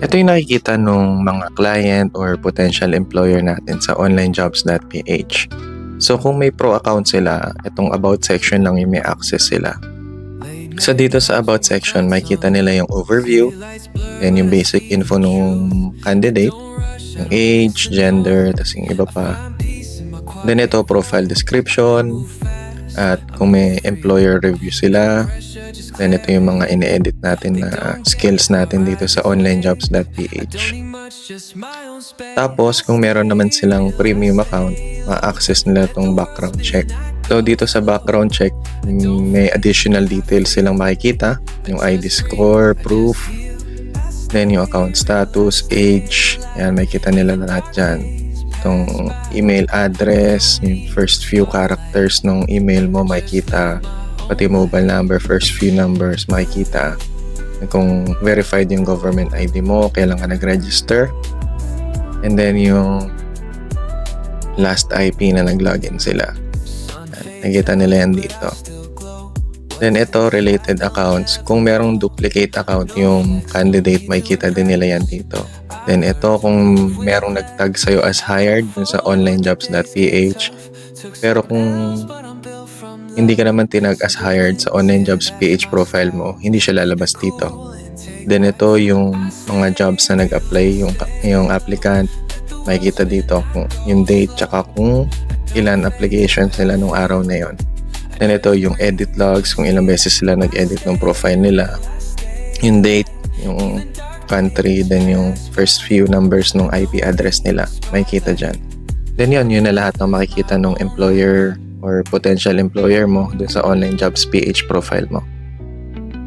Ito yung nakikita nung mga client or potential employer natin sa onlinejobs.ph. So kung may pro account sila, itong about section lang yung may access sila. So dito sa about section, makikita nila yung overview, then yung basic info nung candidate, yung age, gender, tas yung iba pa. Then ito, profile description, at kung may employer review sila. Then ito yung mga ine-edit natin na skills natin dito sa onlinejobs.ph. Tapos kung meron naman silang premium account, ma-access nila itong background check. So dito sa background check, may additional details silang makikita. Yung ID score, proof, then yung account status, age, yan, makikita nila na lahat dyan. Itong email address, yung first few characters ng email mo makikita, pati mobile number, first few numbers makikita. Kung verified yung government ID mo, kailan ka nag-register, and then yung last IP na nag-login sila. Nakikita nila yan dito. Then ito, related accounts. Kung merong duplicate account yung candidate, makikita din nila yan dito. Then ito, kung merong nag-tag sa'yo as hired dun sa onlinejobs.ph, pero kung hindi ka naman tinag as hired sa onlinejobs.ph profile mo, hindi siya lalabas dito. Then ito, yung mga jobs na nag-apply, yung applicant, makikita dito kung yung date, tsaka kung ilan applications nila nung araw na yon. Then ito, yung edit logs, kung ilang beses sila nag-edit ng profile nila, yung date, yung country, then yung first few numbers ng IP address nila, makikita dyan. Then yun na lahat ng makikita ng employer or potential employer mo dun sa onlinejobs.ph profile mo.